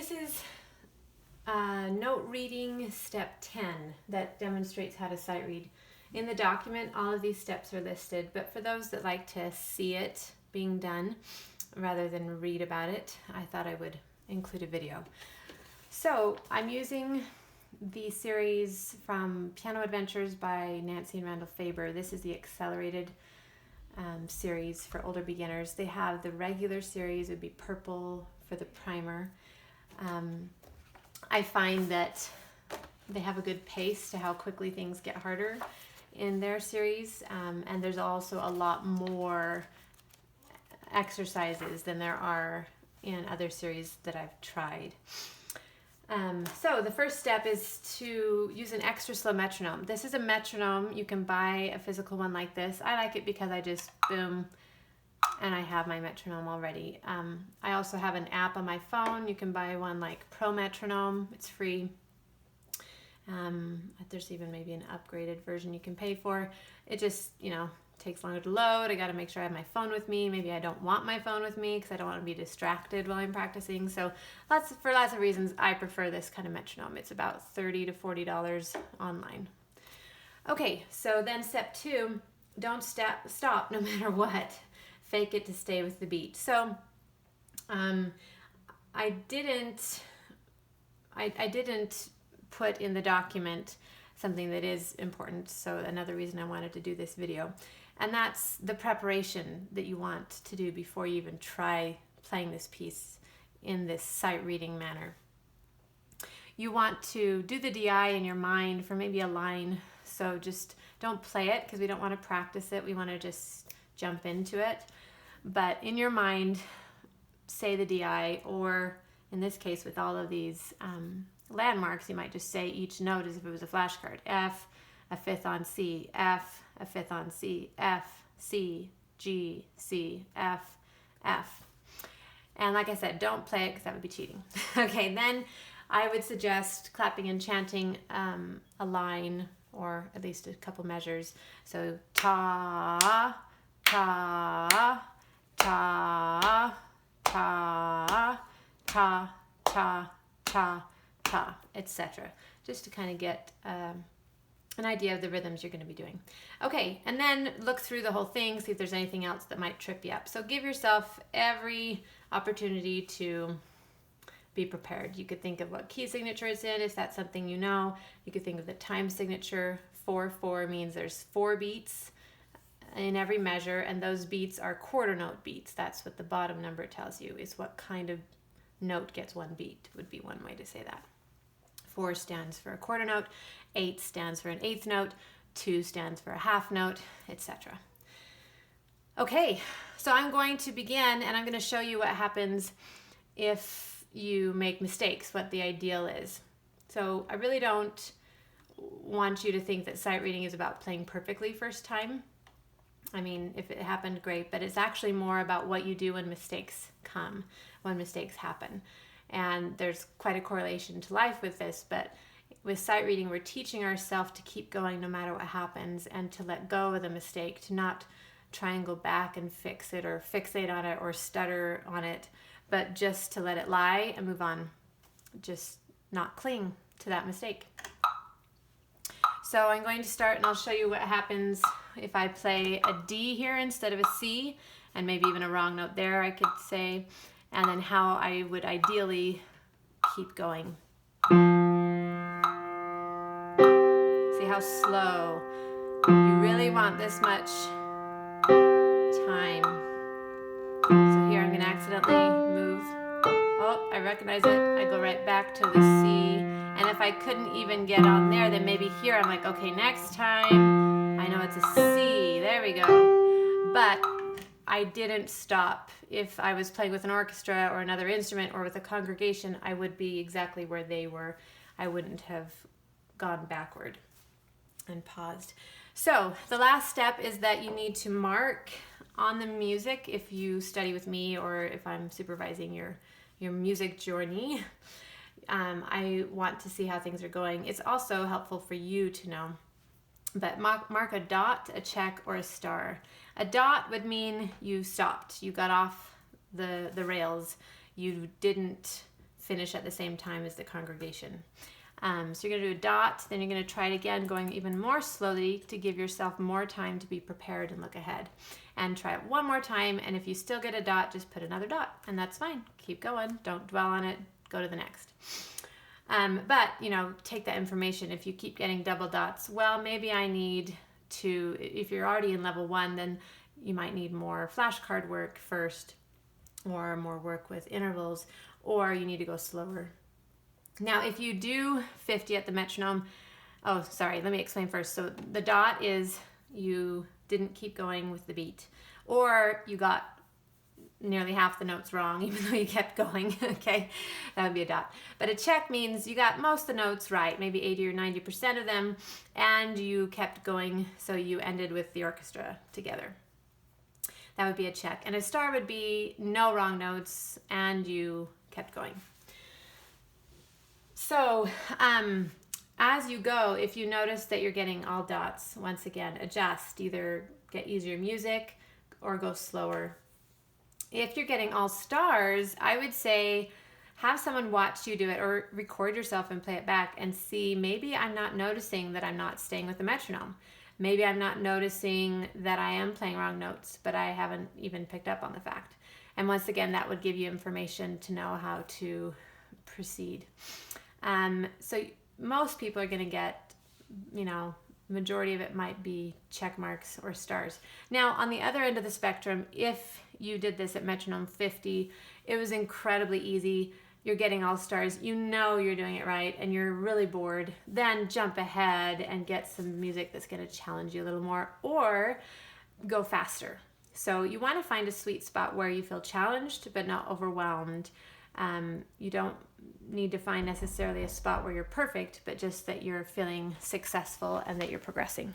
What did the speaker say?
This is note reading step 10 that demonstrates how to sight read. In the document, all of these steps are listed, but for those that like to see it being done rather than read about it, I thought I would include a video. So I'm using the series from Piano Adventures by Nancy and Randall Faber. This is the accelerated series for older beginners. They have the regular series, it would be purple for the primer. I find that they have a good pace to how quickly things get harder in their series, and there's also a lot more exercises than there are in other series that I've tried. So the first step is to use an extra slow metronome. This is a metronome. You can buy a physical one like this. I like it because I just boom, and I have my metronome already. I also have an app on my phone. You can buy one like Pro Metronome. It's free. There's even maybe an upgraded version you can pay for. It just, takes longer to load. I got to make sure I have my phone with me. Maybe I don't want my phone with me because I don't want to be distracted while I'm practicing. So for lots of reasons, I prefer this kind of metronome. It's about $30 to $40 online. Okay, so then step 2, don't stop no matter what. Fake it to stay with the beat. So I didn't put in the document something that is important, so another reason I wanted to do this video, and that's the preparation that you want to do before you even try playing this piece in this sight reading manner. You want to do the DI in your mind for maybe a line, so just don't play it because we don't want to practice it, we want to just jump into it. But in your mind, say the DI, or in this case with all of these landmarks, you might just say each note as if it was a flashcard. F, a fifth on C, F, a fifth on C, F, C, G, C, F, F. And like I said, don't play it because that would be cheating. Okay, then I would suggest clapping and chanting a line, or at least a couple measures. So ta, ta, ta, ta, ta, ta, ta, ta, etc. Just to kind of get an idea of the rhythms you're going to be doing. Okay, and then look through the whole thing, see if there's anything else that might trip you up. So give yourself every opportunity to be prepared. You could think of what key signature it's in, if that's something you know. You could think of the time signature. 4/4 means there's 4 beats in every measure, and those beats are quarter note beats. That's what the bottom number tells you, is what kind of note gets one beat, would be one way to say that. 4 stands for a quarter note, 8 stands for an eighth note, 2 stands for a half note, etc. Okay, so I'm going to begin, and I'm going to show you what happens if you make mistakes, what the ideal is. So I really don't want you to think that sight reading is about playing perfectly first time. I mean, if it happened, great, but it's actually more about what you do when mistakes come, when mistakes happen. And there's quite a correlation to life with this, but with sight reading, we're teaching ourselves to keep going no matter what happens, and to let go of the mistake, to not try and go back and fix it or fixate on it or stutter on it, but just to let it lie and move on. Just not cling to that mistake. So I'm going to start, and I'll show you what happens if I play a D here instead of a C, and maybe even a wrong note there, I could say, and then how I would ideally keep going. See how slow. You really want this much time. So here I'm going to accidentally move. Oh, I recognize it. I go right back to the C. And if I couldn't even get on there, then maybe here I'm like, okay, next time, I know it's a C. There we go. But I didn't stop. If I was playing with an orchestra or another instrument or with a congregation, I would be exactly where they were. I wouldn't have gone backward and paused. So the last step is that you need to mark on the music, if you study with me or if I'm supervising your music journey. I want to see how things are going. It's also helpful for you to know. But mark a dot, a check, or a star. A dot would mean you stopped. You got off the rails. You didn't finish at the same time as the congregation. So you're going to do a dot, then you're going to try it again, going even more slowly to give yourself more time to be prepared and look ahead. And try it one more time, and if you still get a dot, just put another dot, and that's fine. Keep going. Don't dwell on it. Go to the next. But, take that information. If you keep getting double dots, well, maybe I need to, if you're already in level 1, then you might need more flashcard work first, or more work with intervals, or you need to go slower. Now, if you do 50 at the metronome, let me explain first. So the dot is you didn't keep going with the beat, or you got nearly half the notes wrong, even though you kept going, okay? That would be a dot. But a check means you got most of the notes right, maybe 80 or 90% of them, and you kept going, so you ended with the orchestra together. That would be a check. And a star would be no wrong notes, and you kept going. So, as you go, if you notice that you're getting all dots, once again, adjust. Either get easier music or go slower. If you're getting all stars, I would say have someone watch you do it, or record yourself and play it back and see, maybe I'm not noticing that I'm not staying with the metronome. Maybe I'm not noticing that I am playing wrong notes, but I haven't even picked up on the fact. And once again, that would give you information to know how to proceed. So most people are going to get, majority of it might be check marks or stars. Now, on the other end of the spectrum, if you did this at metronome 50, it was incredibly easy. You're getting all stars, you're doing it right, and you're really bored, then jump ahead and get some music that's going to challenge you a little more, or go faster. So you want to find a sweet spot where you feel challenged but not overwhelmed. You don't need to find necessarily a spot where you're perfect, but just that you're feeling successful and that you're progressing.